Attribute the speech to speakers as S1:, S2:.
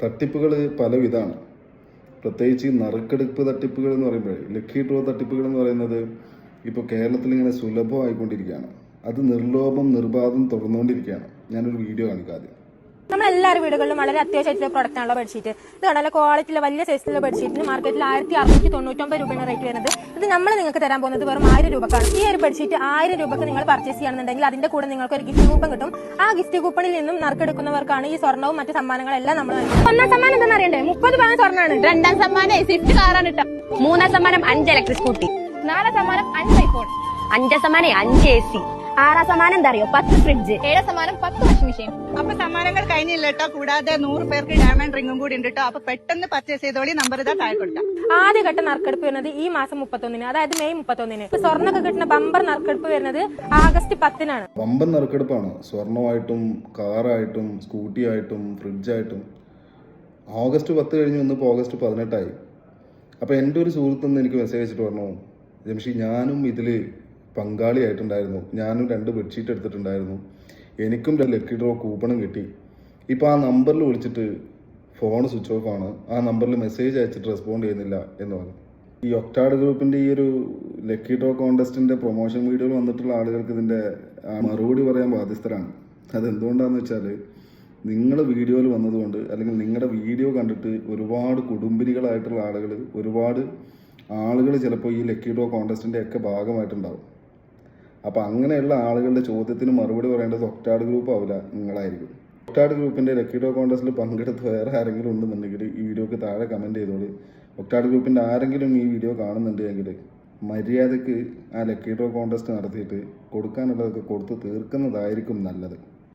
S1: തട്ടിപ്പുകൾ പലവിധമാണ്. പ്രത്യേകിച്ച് നറുക്കെടുപ്പ് തട്ടിപ്പുകൾ എന്ന് പറയുമ്പോൾ, ലക്കി ഡ്രോ തട്ടിപ്പുകൾ എന്ന് പറയുന്നത് ഇപ്പോൾ കേരളത്തിൽ ഇങ്ങനെ സുലഭമായിക്കൊണ്ടിരിക്കുകയാണ്. അത് നിർലോഭം നിർബാധം തുടർന്നുകൊണ്ടിരിക്കുകയാണ്. ഞാനൊരു വീഡിയോ കാണിക്കാം ആദ്യം.
S2: നമ്മളെല്ലാവരും വീടുകളിലും വളരെ അത്യാവശ്യമായിട്ടുള്ള പ്രൊഡക്റ്റ് ആണല്ലോ ബെഡ്ഷീറ്റ്. ഇത് നല്ല ക്വാളിറ്റിയിലെ വലിയ സൈസിലുള്ള ബെഡ്ഷീറ്റിന് മാർക്കറ്റിൽ 1699 രൂപയാണ് റേറ്റ് വരുന്നത്. ഇത് നമ്മൾ നിങ്ങൾക്ക് തരാൻ പോകുന്നത് വെറും 1000 രൂപക്കാണ്. ഈ ഒരു ബെഡ്ഷീറ്റ് 1000 രൂപക്ക് നിങ്ങൾ പർച്ചേസ് ചെയ്യുകയാണെന്നുണ്ടെങ്കിൽ അതിന്റെ കൂടെ നിങ്ങൾക്ക് ഒരു ഗിഫ്റ്റ് കൂപ്പൺ കിട്ടും. ആ ഗിഫ്റ്റ് കൂപ്പണിൽ നിന്നും നറുക്കെടുക്കുന്നവർക്കാണ് ഈ സ്വർണ്ണവും മറ്റു സമ്മാനങ്ങളെല്ലാം നമ്മൾ നൽകുന്നത്. ഒന്നാം സമ്മാനം എന്താണെന്ന് അറിയണ്ടേ? 30 പവൻ സ്വർണ്ണമാണ്.
S3: രണ്ടാം സമ്മാനം സ്വിഫ്റ്റ് കാറാണ് കേട്ടോ. മൂന്നാം സമ്മാനം 5 ഇലക്ട്രിക് സ്കൂട്ടി.
S2: നാലാം സമ്മാനം 5 ഐഫോൺ.
S3: 5 സമ്മാനം 5 AC. 6 സമ്മാനം എന്താ അറിയോ? 10 ഫ്രിഡ്ജ്.
S2: 7 സമ്മാനം 10 വാഷിംഗ് മെഷീൻ.
S4: അപ്പൊ സമ്മാനങ്ങൾ കഴിഞ്ഞില്ല കേട്ടോ. കൂടാതെ 100 പേർക്ക് ഡയമണ്ട് റിംഗും കൂടി ഉണ്ട് കേട്ടോ. അപ്പൊ പെട്ടെന്ന് പർച്ചേസ് ചെയ്തോളി. നമ്പർ ഇതാ താഴെ കൊടുക്കാം.
S2: ആദ്യഘട്ട നറുക്കെടുപ്പ് വരുന്നത് ഈ മാസം 31-ന്, അതായത് മെയ് 31-ന്. സ്വർണ്ണൊക്കെ കിട്ടുന്ന ബമ്പർ നറുക്കെടുപ്പ് വരുന്നത് ആഗസ്റ്റ് 10-നാണ്.
S1: വമ്പൻ നറുക്കെടുപ്പാണ്. സ്വർണ്ണമായിട്ടും കാറായിട്ടും സ്കൂട്ടിയായിട്ടും ഫ്രിഡ്ജായിട്ടും. ഓഗസ്റ്റ് 10 കഴിഞ്ഞ് വന്നപ്പോൾ ഓഗസ്റ്റ് 18 അപ്പോൾ എൻ്റെ ഒരു സുഹൃത്തുനിന്ന് എനിക്ക് മെസ്സേജ് അയച്ചിട്ട് പറഞ്ഞു, ജംഷി ഞാനും ഇതിൽ പങ്കാളിയായിട്ടുണ്ടായിരുന്നു. ഞാനും 2 ബെഡ്ഷീറ്റ് എടുത്തിട്ടുണ്ടായിരുന്നു. എനിക്കും ലക്കി ഡ്രോ കൂപ്പണും കിട്ടി. ഇപ്പോൾ ആ നമ്പറിൽ വിളിച്ചിട്ട് ഫോൺ സ്വിച്ച് ഓഫ് ആണ്. ആ നമ്പറിൽ മെസ്സേജ് അയച്ചിട്ട് റെസ്പോണ്ട് ചെയ്യുന്നില്ല എന്ന് പറഞ്ഞു. ഈ ഒക്ടാഡ് ഗ്രൂപ്പിൻ്റെ ഈ ഒരു ലക്കി ഡ്രോ കോൺടെസ്റ്റിൻ്റെ പ്രൊമോഷൻ വീഡിയോയിൽ വന്നിട്ടുള്ള ആളുകൾക്ക് ഇതിൻ്റെ മറുപടി പറയാൻ ബാധ്യസ്ഥരാണ്. അതെന്തുകൊണ്ടാണെന്ന് വെച്ചാൽ, നിങ്ങൾ വീഡിയോയിൽ വന്നതുകൊണ്ട്, അല്ലെങ്കിൽ നിങ്ങളുടെ വീഡിയോ കണ്ടിട്ട് ഒരുപാട് കുടുംബിനികളായിട്ടുള്ള ആളുകൾ, ഒരുപാട് ആളുകൾ ചിലപ്പോൾ ഈ ലക്കി ഡ്രോ കോൺടെസ്റ്റിൻ്റെ ഒക്കെ ഭാഗമായിട്ടുണ്ടാവും. അപ്പോൾ അങ്ങനെയുള്ള ആളുകളുടെ ചോദ്യത്തിന് മറുപടി പറയേണ്ടത് ഒക്ടാഡ് ഗ്രൂപ്പ് ആവില്ല, നിങ്ങളായിരിക്കും. ഒക്ടാഡ് ഗ്രൂപ്പിൻ്റെ ലക്കി ഡ്രോ കോൺടെസ്റ്റിൽ പങ്കെടുത്ത് വേറെ ആരെങ്കിലും ഉണ്ടെന്നുണ്ടെങ്കിൽ ഈ വീഡിയോക്ക് താഴെ കമൻറ്റ് ചെയ്തോളൂ. ഒക്ടാഡ് ഗ്രൂപ്പിൻ്റെ ആരെങ്കിലും ഈ വീഡിയോ കാണുന്നുണ്ടെങ്കിൽ മര്യാദയ്ക്ക് ആ ലക്കി ഡ്രോ കോൺടെസ്റ്റ് നടത്തിയിട്ട് കൊടുക്കാനുള്ളതൊക്കെ കൊടുത്ത് തീർക്കുന്നതായിരിക്കും നല്ലത്.